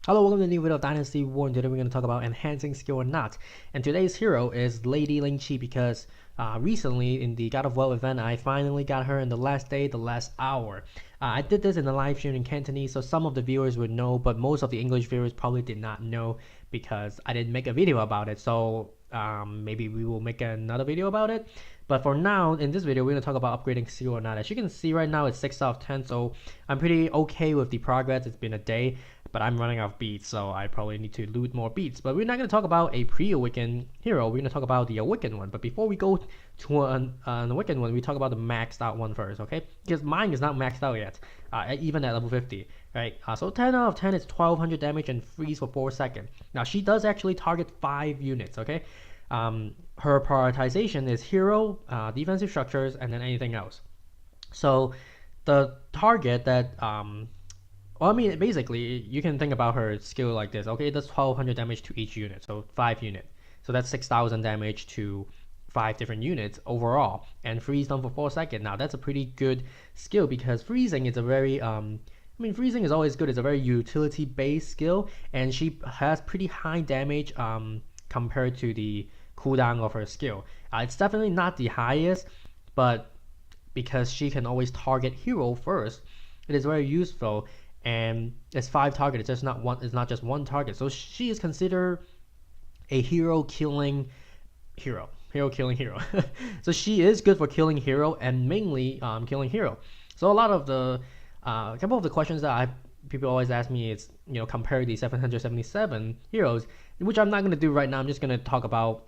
Hello, welcome to a new video of Dynasty War, and today we're going to talk about enhancing skill or not. And today's hero is Lady Lingqi because recently in the God of War event, I finally got her in the last day, the last hour. I did this in the live stream in Cantonese, so some of the viewers would know, but most of the English viewers probably did not know because I didn't make a video about it. So maybe we will make another video about it. But for now, in this video, we're going to talk about upgrading skill or not. As you can see right now, it's 6 out of 10, so I'm pretty okay with the progress. It's been a day, but I'm running out of beats, so I probably need to loot more beats. But we're not going to talk about a pre-awakened hero. We're going to talk about the awakened one. But before we go to an awakened one, we talk about the maxed out one first, okay? Because mine is not maxed out yet, even at level 50, right? So 10 out of 10 is 1200 damage and freeze for 4 seconds. Now, she does actually target 5 units, okay? Her prioritization is hero, defensive structures, and then anything else. So the target that well, I mean, basically, you can think about her skill like this. Okay, it does 1200 damage to each unit, so 5 units. So that's 6000 damage to 5 different units overall, and freeze them for 4 seconds. Now, that's a pretty good skill because freezing is a very, freezing is always good. It's a very utility-based skill, and she has pretty high damage compared to the cooldown of her skill. It's definitely not the highest, but because she can always target hero first, it is very useful. And it's 5 targets. It's just not one. It's not just one target. So she is considered a hero killing hero. Hero killing hero. So she is good for killing hero and mainly killing hero. So a lot of the a couple of the questions that people always ask me is, compare the 777 heroes, which I'm not going to do right now. I'm just going to talk about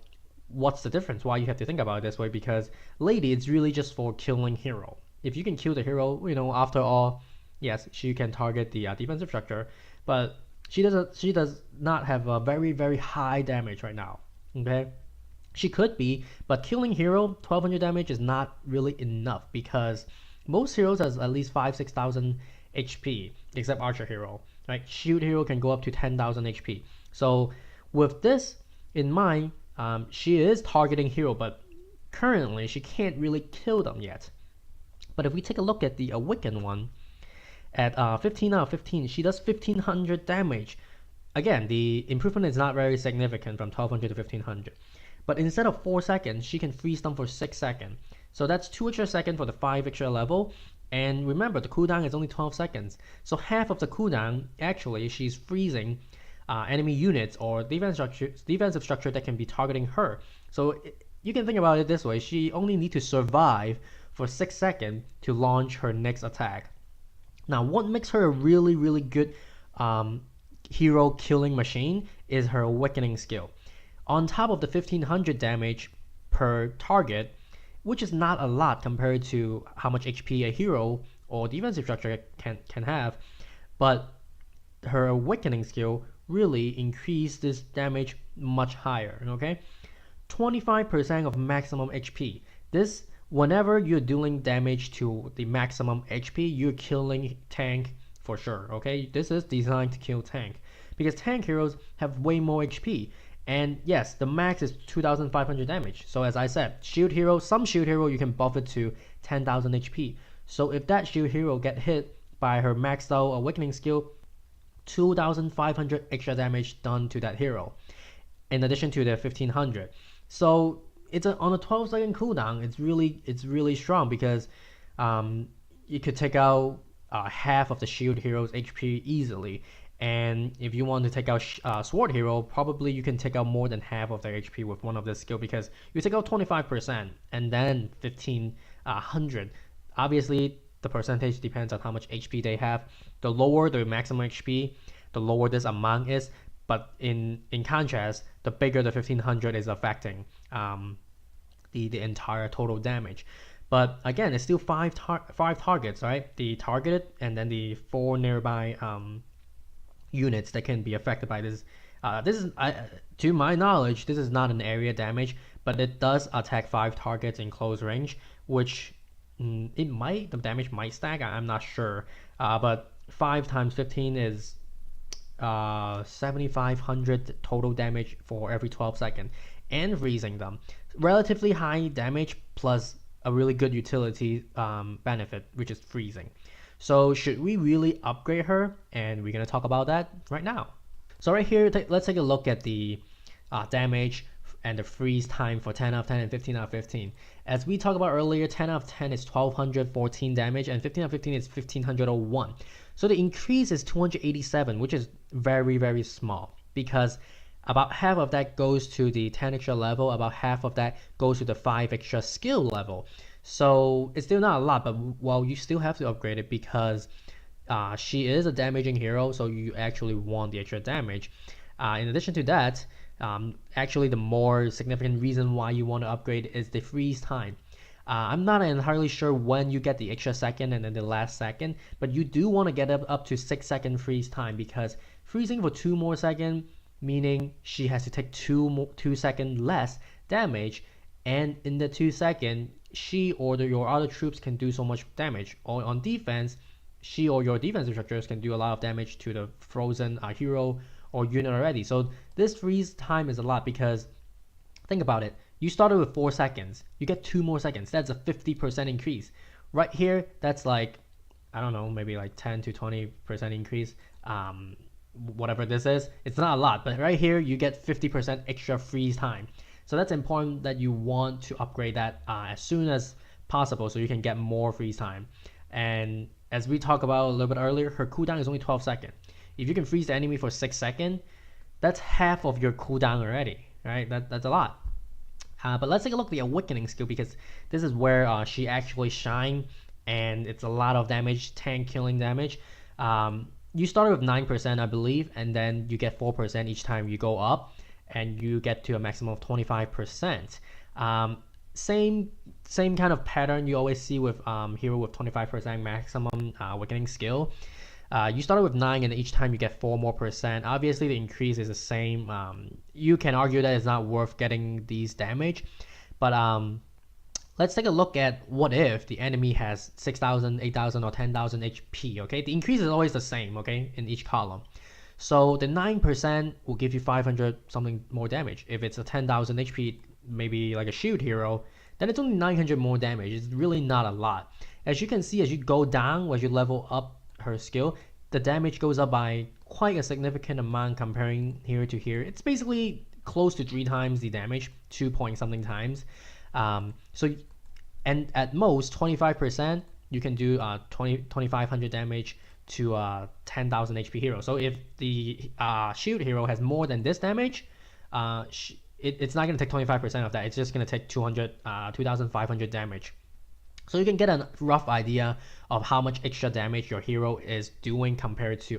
what's the difference, why you have to think about it this way, because Lady, it's really just for killing hero. If you can kill the hero, after all, yes, she can target the defensive structure, but she does not have a very, very high damage right now, okay? She could be, but killing hero, 1200 damage is not really enough because most heroes has at least 6,000 HP, except Archer hero, right? Shield hero can go up to 10,000 HP. So with this in mind, she is targeting hero, but currently she can't really kill them yet. But if we take a look at the Awakened one, at 15 out of 15, she does 1500 damage. Again, the improvement is not very significant from 1200 to 1500. But instead of 4 seconds, she can freeze them for 6 seconds. So that's 2 extra seconds for the 5 extra level. And remember, the cooldown is only 12 seconds. So half of the cooldown, actually, she's freezing enemy units or defensive structure that can be targeting her. So you can think about it this way. She only needs to survive for 6 seconds to launch her next attack. Now, what makes her a really, really good hero killing machine is her awakening skill. On top of the 1500 damage per target, which is not a lot compared to how much HP a hero or defensive structure can have, but her awakening skill really increased this damage much higher, okay? 25% of maximum HP. This, whenever you're dealing damage to the maximum HP, you're killing tank for sure, okay? This is designed to kill tank because tank heroes have way more HP. And yes, the max is 2500 damage. So as I said, shield hero, some shield hero, you can buff it to 10,000 HP. So if that shield hero get hit by her maxed out awakening skill, 2500 extra damage done to that hero, in addition to the 1500. So it's on a 12-second cooldown. It's really strong because you could take out half of the shield hero's HP easily. And if you want to take out sword hero, probably you can take out more than half of their HP with one of this skill because you take out 25% and then 1500. Obviously, the percentage depends on how much HP they have. The lower the maximum HP, the lower this amount is. But in contrast, the bigger the 1500 is affecting the entire total damage. But again, it's still five targets, right? The targeted and then the 4 nearby units that can be affected by this. This is, to my knowledge, this is not an area damage, but it does attack 5 targets in close range, which the damage might stack. I'm not sure. But 5 times 15 is 7500 total damage for every 12 seconds, and freezing them. Relatively high damage plus a really good utility benefit, which is freezing. So should we really upgrade her? And we're going to talk about that right now. So right here, let's take a look at the damage and the freeze time for 10 out of 10 and 15 out of 15. As we talked about earlier, 10 out of 10 is 1214 damage and 15 out of 15 is 1501. So the increase is 287, which is very, very small because about half of that goes to the 10 extra level, about half of that goes to the 5 extra skill level. So it's still not a lot, but well, you still have to upgrade it because she is a damaging hero, so you actually want the extra damage. In addition to that, actually the more significant reason why you want to upgrade is the freeze time. I'm not entirely sure when you get the extra second and then the last second, but you do want to get up to 6-second freeze time because freezing for 2 more seconds, meaning she has to take 2 seconds less damage, and in the 2 seconds, she or your other troops can do so much damage. Or on defense, she or your defensive structures can do a lot of damage to the frozen hero or unit already. So this freeze time is a lot because think about it. You started with 4 seconds. You get 2 more seconds. That's a 50% increase. Right here, that's like, I don't know, maybe like 10 to 20% increase. Whatever this is, it's not a lot, but right here you get 50% extra freeze time. So that's important that you want to upgrade that as soon as possible so you can get more freeze time. And as we talked about a little bit earlier, her cooldown is only 12 seconds. If you can freeze the enemy for 6 seconds, that's half of your cooldown already, right? That's a lot. But let's take a look at the Awakening skill because this is where she actually shines, and it's a lot of damage, tank killing damage. You started with 9%, I believe, and then you get 4% each time you go up, and you get to a maximum of 25%. Same kind of pattern you always see with hero with 25% maximum Awakening skill. You started with 9 and each time you get 4 more percent. Obviously the increase is the same. You can argue that it's not worth getting these damage, but let's take a look at what if the enemy has 6,000, 8,000 or 10,000 HP. Okay, the increase is always the same, okay, in each column. So the 9% will give you 500 something more damage. If it's a 10,000 HP, maybe like a shield hero, then it's only 900 more damage. It's really not a lot. As you can see, as you go down, as you level up her skill, the damage goes up by quite a significant amount comparing here to here. It's basically close to 3 times the damage, 2 point something times. And at most 25%, you can do 2,500 damage to 10,000 HP hero. So if the shield hero has more than this damage, it's not going to take 25% of that. It's just going to take 2,500 damage. So you can get a rough idea of how much extra damage your hero is doing compared to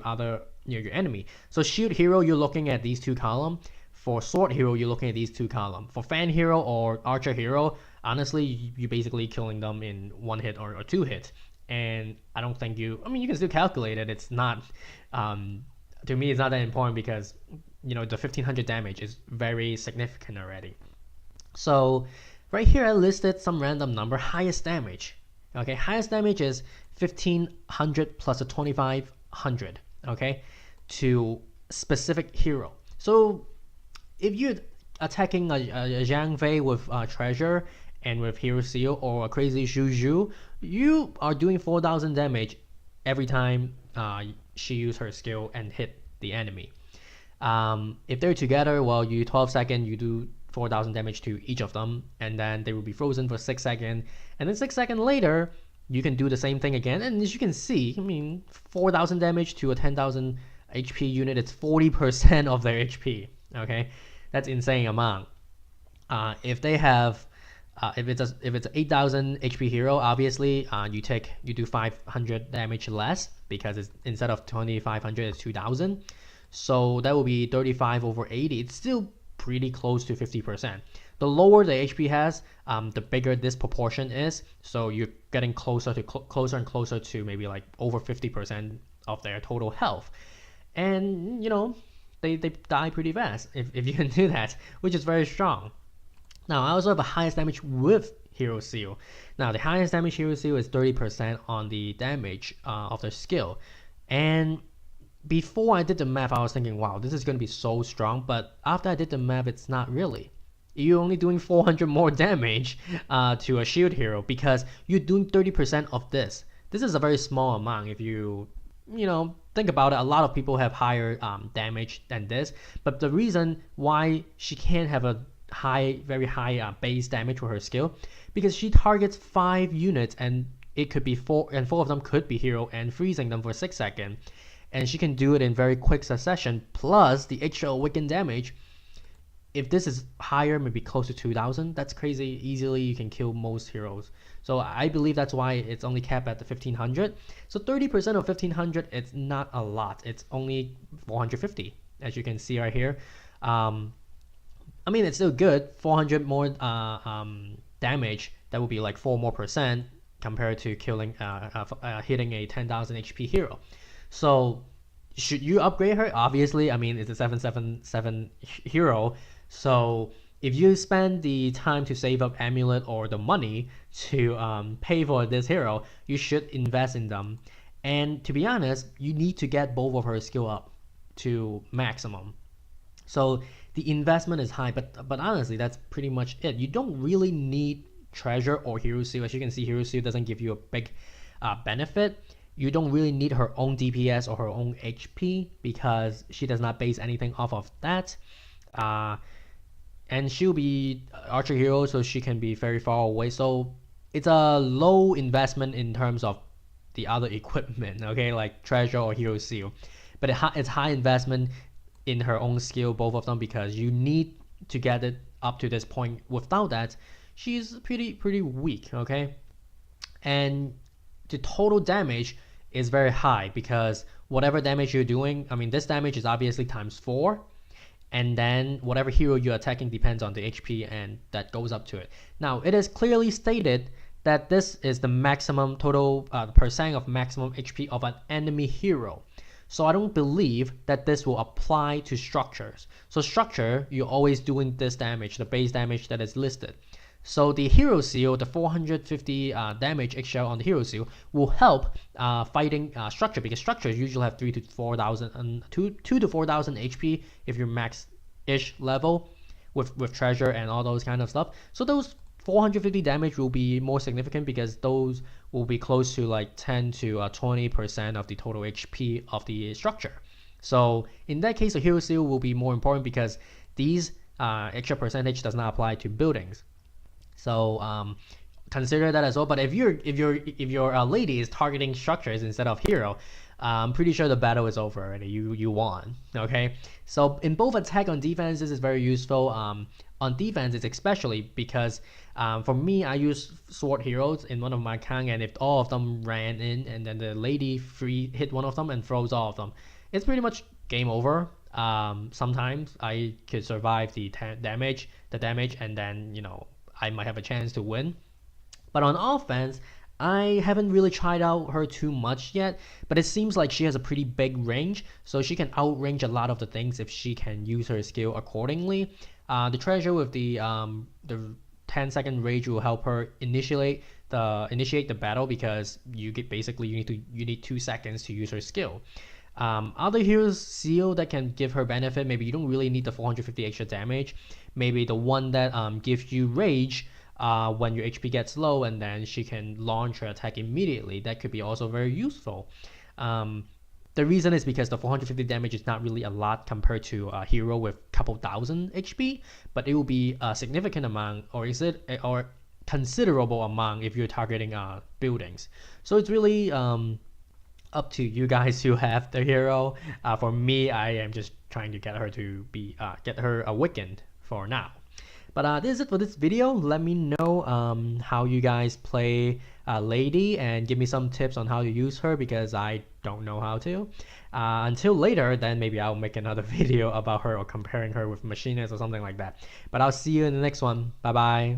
your enemy. So shield hero, you're looking at these 2 columns. For sword hero, you're looking at these 2 columns. For fan hero or archer hero, honestly, you're basically killing them in 1 hit or 2 hits. And I don't think you can still calculate it. It's not, to me, it's not that important because, the 1,500 damage is very significant already. So right here, I listed some random number, highest damage. Okay, highest damage is 1,500 plus a 2,500, okay, to specific hero. So if you're attacking a Zhang Fei with treasure and with hero seal or a crazy Zhu, you are doing 4,000 damage every time she uses her skill and hit the enemy. If they're together, well, you 12 seconds, you do 4,000 damage to each of them, and then they will be frozen for 6 seconds, and then 6 seconds later you can do the same thing again. And as you can see, 4,000 damage to a 10,000 HP unit, it's 40% of their HP. Okay, that's insane amount. If they have if it's 8,000 HP hero, obviously you do 500 damage less because it's, instead of 2,500 it's 2,000. So that will be 35 over 80. It's still pretty close to 50%. The lower the HP has, the bigger this proportion is. So you're getting closer and closer to maybe like over 50% of their total health. And they die pretty fast if you can do that, which is very strong. Now I also have a highest damage with Hero Seal. Now the highest damage Hero Seal is 30% on the damage of their skill. And before I did the math, I was thinking, wow, this is going to be so strong. But after I did the math, it's not really. You're only doing 400 more damage to a shield hero because you're doing 30% of this. This is a very small amount if you think about it, a lot of people have higher damage than this, but the reason why she can't have a very high base damage with her skill, because she targets 5 units, and it could be 4, and 4 of them could be hero and freezing them for 6 seconds, and she can do it in very quick succession, plus the extra awaken damage. If this is higher, maybe close to 2000, that's crazy. Easily you can kill most heroes. So I believe that's why it's only capped at the 1500. So 30% of 1500, it's not a lot. It's only 450, as you can see right here. I mean, it's still good. 400 more damage. That would be like 4 more percent compared to killing hitting a 10,000 HP hero. So should you upgrade her? Obviously, I mean, it's a 777 hero. So if you spend the time to save up amulet or the money to pay for this hero, you should invest in them. And to be honest, you need to get both of her skill up to maximum. So the investment is high, but honestly, that's pretty much it. You don't really need treasure or hero seal. As you can see, hero seal doesn't give you a big benefit. You don't really need her own DPS or her own HP because she does not base anything off of that. And she'll be archer hero, so she can be very far away. So it's a low investment in terms of the other equipment, okay, like treasure or hero seal. But it's high investment in her own skill, both of them, because you need to get it up to this point. Without that, she's pretty weak, okay? And the total damage is very high because whatever damage you're doing, I mean, this damage is obviously times 4, and then whatever hero you're attacking depends on the HP, and that goes up to it. Now, it is clearly stated that this is the maximum total percent of maximum HP of an enemy hero. So I don't believe that this will apply to structures. So structure, you're always doing this damage, the base damage that is listed. So the hero seal, the 450 damage extra on the hero seal, will help fighting structure, because structures usually have 3 to 4,000 and 2 to 4,000 HP if you're max-ish level with treasure and all those kind of stuff. So those 450 damage will be more significant because those will be close to like 10 to 20% of the total HP of the structure. So in that case, the hero seal will be more important because these extra percentage does not apply to buildings. So consider that as well. But if your lady is targeting structures instead of hero, I'm pretty sure the battle is over already. You won. Okay. So in both attack and defense, this is very useful. On defense, it's especially because for me, I use sword heroes in one of my account, and if all of them ran in and then the lady hit one of them and throws all of them, it's pretty much game over. Sometimes I could survive the damage, and then I might have a chance to win. But on offense, I haven't really tried out her too much yet, but it seems like she has a pretty big range, so she can outrange a lot of the things if she can use her skill accordingly. The treasure with the 10-second rage will help her initiate the battle, because you need 2 seconds to use her skill. Other heroes seal that can give her benefit, maybe you don't really need the 450 extra damage, maybe the one that gives you rage when your HP gets low, and then she can launch her attack immediately. That could be also very useful. The reason is because the 450 damage is not really a lot compared to a hero with a couple thousand HP, but it will be a significant amount, or considerable amount if you're targeting buildings. So it's really up to you guys who have the hero. For me, I am just trying to get her to get her awakened for now. But this is it for this video. Let me know how you guys play Lady, and give me some tips on how to use her, because I don't know how to. Until later, then maybe I'll make another video about her or comparing her with Machinists or something like that. But I'll see you in the next one. Bye bye.